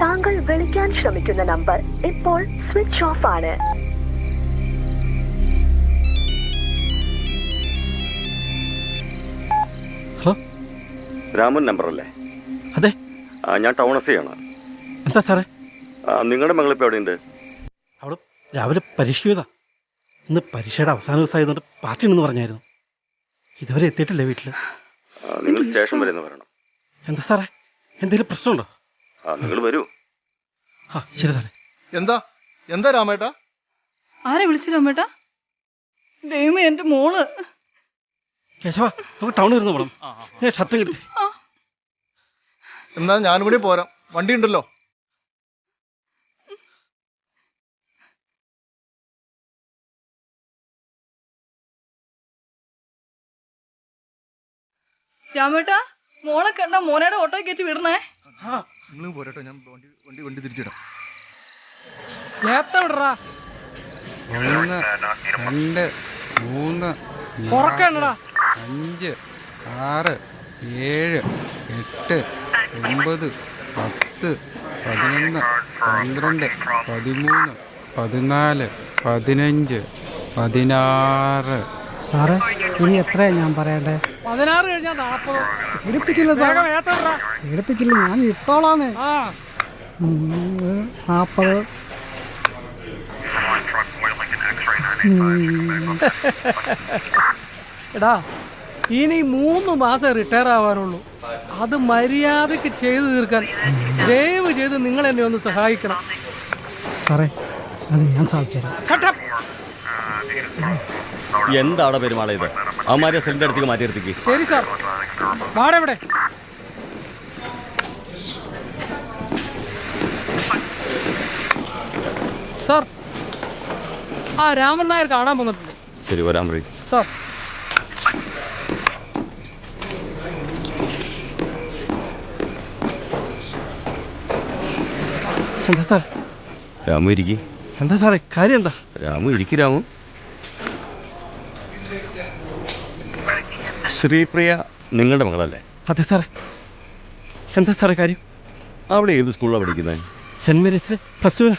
താങ്കൾ വിളിക്കാൻ ശ്രമിക്കുന്ന നമ്പർ ഇപ്പോൾ സ്വിച്ച് ഓഫ് ആണ്. ഹലോ, രാമൻ നമ്പറല്ലേ? അതെ. ഞാൻ ടൗൺ എസ് ആണ്. എന്താ സാറേ? നിങ്ങളുടെ മകളിപ്പോൾ എവിടെയുണ്ട്? അവള് രാവിലെ പരീക്ഷ ചെയ്താ. ഇന്ന് പരീക്ഷയുടെ അവസാന ദിവസമായതുകൊണ്ട് പാർട്ടി ഉണ്ടെന്ന് പറഞ്ഞായിരുന്നു. ഇതുവരെ എത്തിയിട്ടില്ലേ വീട്ടിൽ? നിങ്ങൾ സ്റ്റേഷൻ വരെ ഒന്ന് വരണം. എന്താ സാറേ, എന്തെങ്കിലും പ്രശ്നമുണ്ടോ? നിങ്ങൾ വരൂ. ആ ശരി സാറേ. എന്താ രാമേട്ടാ? ആരെ വിളിച്ചു രാമേട്ടാ? ദൈവമേ, എന്റെ മോള്. കേശവ, നമുക്ക് ടൗണിൽ ഇരുന്ന് പോകണം. ഷർട്ടും കിട്ടി. എന്നാ ഞാനും കൂടി പോരാം, വണ്ടി ഉണ്ടല്ലോ. രാമേട്ടാ, മോളെ കണ്ട മോനയുടെ ഓട്ടോ കയറ്റി വിടണേ. നിങ്ങൾ പോരട്ടോ, ഞാൻ വണ്ടി തിരിച്ചിടാം. 1 2 3 4 5 6 7 8 9 10 11 12 13 14 15 16. സാറേ, ഇനി എത്രയാ ഞാൻ പറയണ്ടേ? 16 കഴിഞ്ഞാൽ 40. പീഡിപ്പിക്കില്ല സാറേ, പീഡിപ്പിക്കില്ല, ഞാൻ ഇട്ടോളാന്നേ. 40. എടാ, ഇനി 3 മാസം റിട്ടയർ ആവാനുള്ളൂ. അത് മര്യാദക്ക് ചെയ്തു തീർക്കാൻ ദയവ് ചെയ്ത് നിങ്ങൾ എന്നെ ഒന്ന് സഹായിക്കണം. സാറേ, അത് ഞാൻ സാധിച്ചുതരാം. എന്താണ് പെരുമാളെ ഇത്? അവന്മാരെ സെല്ലിന്റെ അടുത്തേക്ക് മാറ്റി നിർത്തിക്ക്. ശരി സാർ. വാടെവിടെ? സാർ, ആ രാമൻ നായർ കാണാൻ വന്നിട്ടുണ്ട്. ശരി, വരാൻ പറയും. സാർ, എന്താ സാർ? രാമു ഇരിക്കി. എന്താ സാറേ, കാര്യം എന്താ? രാമു ഇരിക്കി. രാമു, ശ്രീപ്രിയ നിങ്ങളുടെ മകളല്ലേ? അതെ സാറേ. എന്താ സാറേ കാര്യം? അവിടെ ഏത് സ്കൂളിലാണ് പഠിക്കുന്നത്? സെന്റ് മേരീസിലെ +2.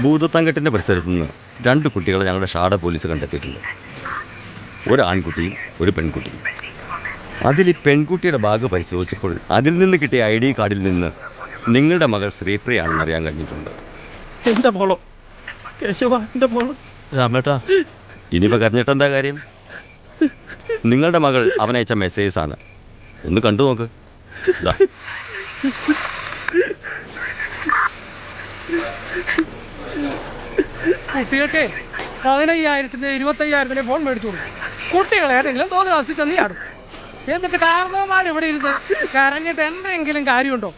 ഭൂതത്താങ്കെട്ടിൻ്റെ പരിസരത്തു നിന്ന് 2 കുട്ടികളെ ഞങ്ങളുടെ ഷാഡ പോലീസ് കണ്ടെത്തിയിട്ടുണ്ട്. ഒരു ആൺകുട്ടിയും ഒരു പെൺകുട്ടിയും. അതിൽ ഈ പെൺകുട്ടിയുടെ ബാഗ് പരിശോധിച്ചപ്പോൾ അതിൽ നിന്ന് കിട്ടിയ ID കാർഡിൽ നിന്ന് നിങ്ങളുടെ മകൾ ശ്രീപ്രിയാണെന്ന് അറിയാൻ കഴിഞ്ഞിട്ടുണ്ട്. എൻ്റെ മോളോ? കേശവ, എൻ്റെ മോളോ? രാമേട്ടാ, ഇനിയിപ്പോൾ കരഞ്ഞിട്ടെന്താ കാര്യം? നിങ്ങളുടെ മകൾ അവനയച്ച മെസ്സേജസാണ്. ഒന്ന് കണ്ടു നോക്ക്. ഇതാ. കുട്ടികൾക്ക് 15,000-ന്റെ 25,000-ന്റെ ഫോൺ മേടിച്ചു കൊടുക്കും. കുട്ടികൾ ഏതെങ്കിലും തോന്നിവാസി തന്നെയാടും. എന്നിട്ട് കാരണവന്മാർ ഇവിടെ ഇരുന്ന് കരഞ്ഞിട്ട് എന്തെങ്കിലും കാര്യമുണ്ടോ?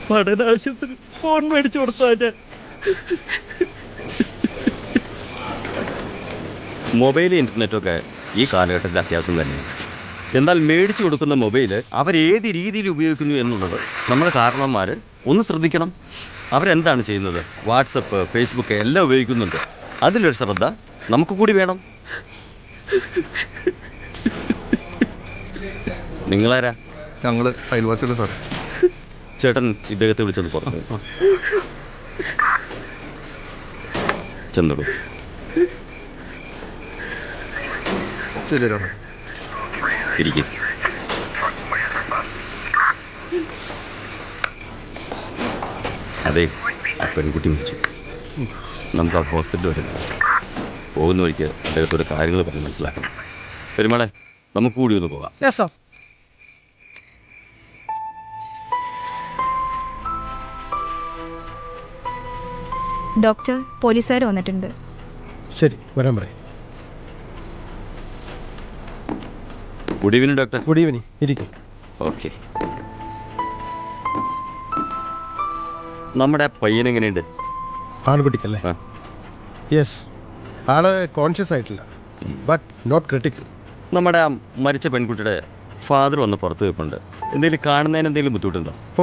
പഠനാവശ്യത്തിന് ഫോൺ മേടിച്ചു കൊടുത്താ. മൊബൈലും ഇൻ്റർനെറ്റൊക്കെ ഈ കാലഘട്ടത്തിൽ അത്യാവശ്യം തന്നെയാണ്. എന്നാൽ മേടിച്ചു കൊടുക്കുന്ന മൊബൈൽ അവരേത് രീതിയിൽ ഉപയോഗിക്കുന്നു എന്നുള്ളത് നമ്മുടെ കാരണവന്മാർ ഒന്ന് ശ്രദ്ധിക്കണം. അവരെന്താണ് ചെയ്യുന്നത്? വാട്സപ്പ്, ഫേസ്ബുക്ക് എല്ലാം ഉപയോഗിക്കുന്നുണ്ട്. അതിലൊരു ശ്രദ്ധ നമുക്ക് കൂടി വേണം. നിങ്ങളാരാ? ഞങ്ങൾ അയൽവാസികൾ സാർ. ചേട്ടൻ ഇദ്ദേഹത്തെ വിളിച്ചത് പറഞ്ഞു. ചെന്നോളൂ. ശരി രാമ. ഇരിക്കും. അതെ, ആ പെൺകുട്ടി മരിച്ചു. നമുക്ക് ആ ഹോസ്പിറ്റൽ വരുന്നത് പോകുന്ന വഴിക്ക് അദ്ദേഹത്തോട് കാര്യങ്ങൾ പറഞ്ഞ് മനസ്സിലാക്കണം. പെരുമാളെ, നമുക്ക് കൂടി ഒന്ന് പോകാം. Yes sir. ഡോക്ടർ, പോലീസുകാർ വന്നിട്ടുണ്ട്. ശരി, വരാൻ പറയും. Good evening doctor. Good evening. ഇരിക്കും. ഓക്കെ. നമ്മുടെ പയ്യനെങ്ങനെയുണ്ട്? ആൺകുട്ടിക്കല്ലേ? യെസ്, ആള് കോൺഷ്യസ് ആയിട്ടില്ല, ബട്ട് നോട്ട് ക്രിട്ടിക്കൽ. നമ്മുടെ ആ മരിച്ച പെൺകുട്ടിയുടെ ഫാദർ വന്ന് പുറത്ത് വെപ്പുണ്ട്. എന്തെങ്കിലും കാണുന്നതിന് എന്തെങ്കിലും ബുദ്ധിമുട്ടുണ്ടോ? ഓ,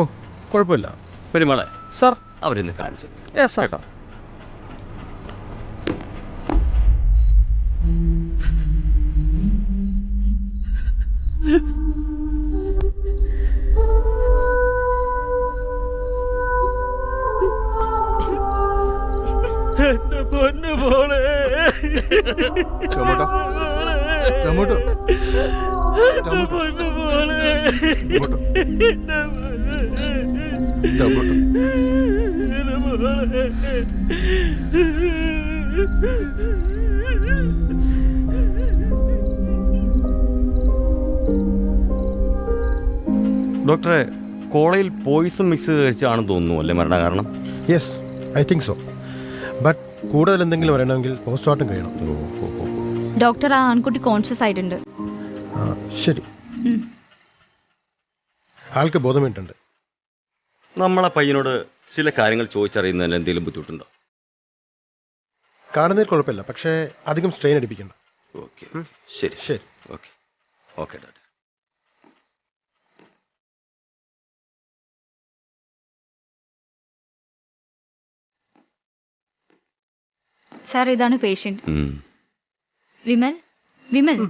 കുഴപ്പമില്ല. പെരുമാളെ സാർ. അവരിന്ന് കാണിച്ചു. Yes sir. Tomato tomato tomato tomato ഡോക്ടറെ, കോളയിൽ പോയിസൺ മിക്സ് ചെയ്ത് കഴിച്ചാണെന്ന് തോന്നുന്നു അല്ലേ മരണകാരണം? Yes, I think so. But കൂടുതൽ എന്തെങ്കിലും വരണമെങ്കിൽ പോസ്റ്റ്മോർട്ടം കഴിയണം. ഡോക്ടർ, ആ ആൺകുട്ടി കോൺഷ്യസ് ആയിട്ടുണ്ട്. ശരി, ആൾക്ക് ബോധം വീണിട്ടുണ്ട്. നമ്മളെ പയ്യനോട് ചില കാര്യങ്ങൾ ചോദിച്ചറിയുന്നതിന് എന്തെങ്കിലും ബുദ്ധിമുട്ടുണ്ടോ? കാണുന്നതിൽ കുഴപ്പമില്ല, പക്ഷേ അധികം സ്ട്രെയിൻ അടിപ്പിക്കണ്ട. ഓക്കെ, ശരി ശരി. Okay okay doctor. സാർ, ഇതാണ് പേഷ്യന്റ്. വിമൽ, വിമൽ.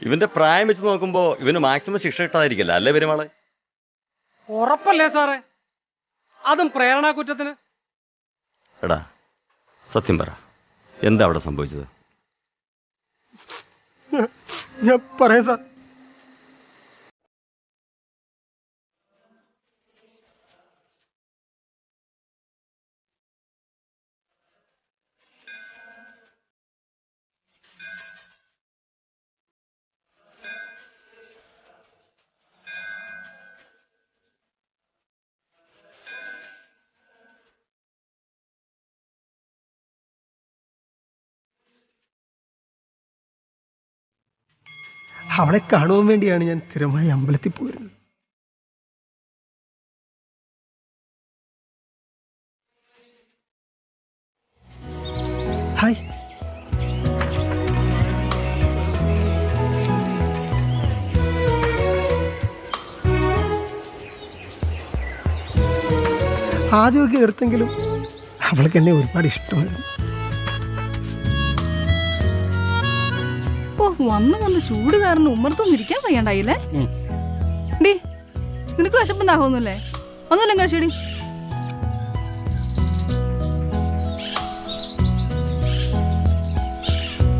ഇവന്റെ പ്രായം വെച്ച് നോക്കുമ്പോൾ ഇവന് മാക്സിമം ശിക്ഷ കിട്ടാതിരിക്കില്ല അല്ലേ പെരുമാളെ? ഉറപ്പല്ലേ സാറേ, അതും പ്രേരണാ കുറ്റത്തിന്? എടാ, സത്യം പറ, എന്താ അവിടെ സംഭവിച്ചത്? ഞാൻ പറയാം സാർ. അവളെ കാണുവാൻ വേണ്ടിയാണ് ഞാൻ സ്ഥിരമായി അമ്പലത്തിൽ പോയിരുന്നത്. ഹായ്. ആദ്യമൊക്കെ എതിർത്തെങ്കിലും അവൾക്ക് എന്നെ ഒരുപാട് ഇഷ്ടമായിരുന്നു. വന്ന് ചൂട് കാരണം ഉമ്മർത്തൊന്നും ഇരിക്കാൻ വയ്യണ്ടായില്ലേ? ഡീ, നിനക്ക് വിശപ്പുണ്ടാകുന്നില്ലേ? ഒന്നുമില്ല കഴിച്ചടി.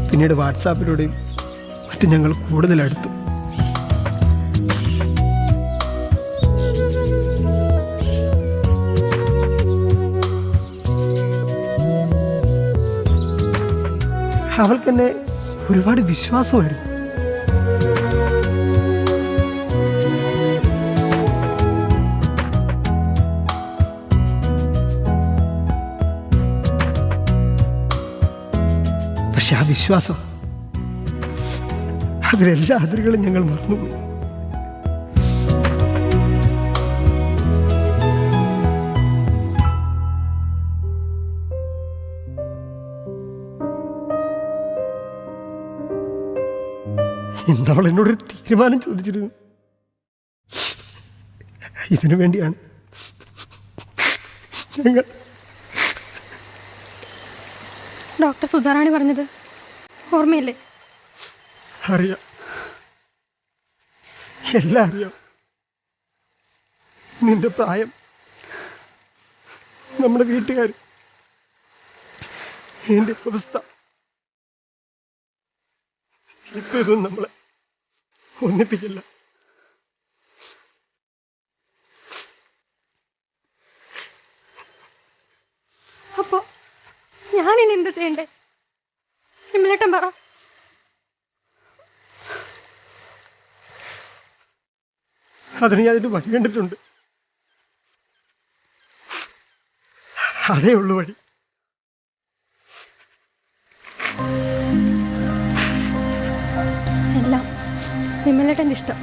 പിന്നീട് വാട്സാപ്പിലൂടെയും മറ്റും ഞങ്ങൾ കൂടുതൽ അടുത്തു. അവൾക്കെന്നെ ഒരുപാട് വിശ്വാസമായിരുന്നു. പക്ഷെ ആ വിശ്വാസം, അതിലെല്ലാ അതിരുകളും ഞങ്ങൾ മറന്നുപോയി. ഇന്നവൾ എന്നോടൊരു തീരുമാനം ചോദിച്ചിരുന്നു. ഇതിനു വേണ്ടിയാണ് ഞങ്ങൾ. ഡോക്ടർ സുധാറാണി പറഞ്ഞത് ഓർമ്മയില്ലേ? അറിയാം, എല്ലാം അറിയാം. നിന്റെ പ്രായം, നമ്മുടെ വീട്ടുകാർ, എന്റെ അവസ്ഥ, ഇപ്പൊ ഇതൊന്നും നമ്മളെ ഒന്നിപ്പിക്കില്ല. അപ്പോ ഞാനിനി എന്ത് ചെയ്യണ്ടേ? വിമലേട്ടൻ പറ. അതിന് ഞാൻ ഇതിന് വഴി കണ്ടിട്ടുണ്ട്. അതേ ഉള്ളു വഴി. എല്ലാം വിമലേട്ടൻ്റെ ഇഷ്ടം.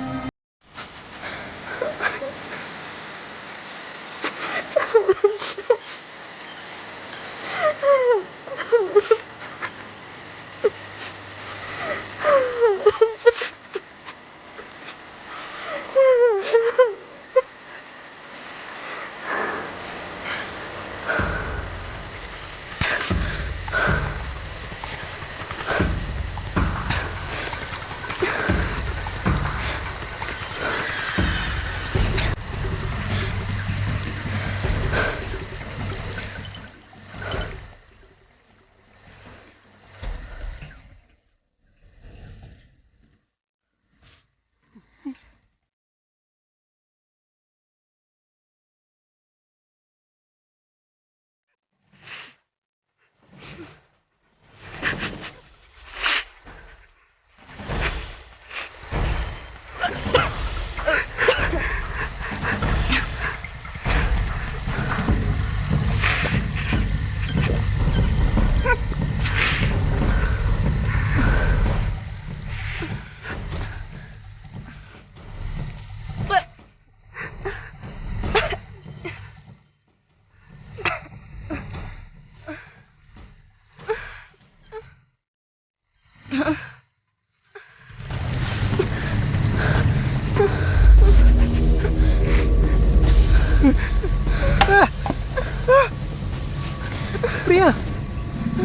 പ്രിയ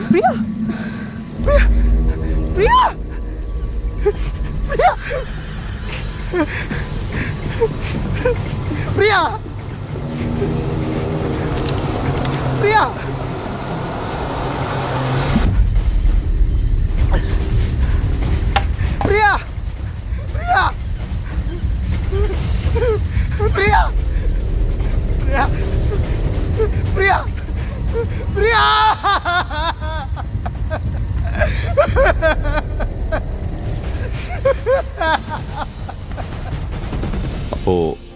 പ്രിയ പ്രിയ പ്രിയ പ്രിയ പ്രിയ പ്രിയ പ്രിയ പ്രിയ പ്രിയ പ്രിയ അപ്പോൾ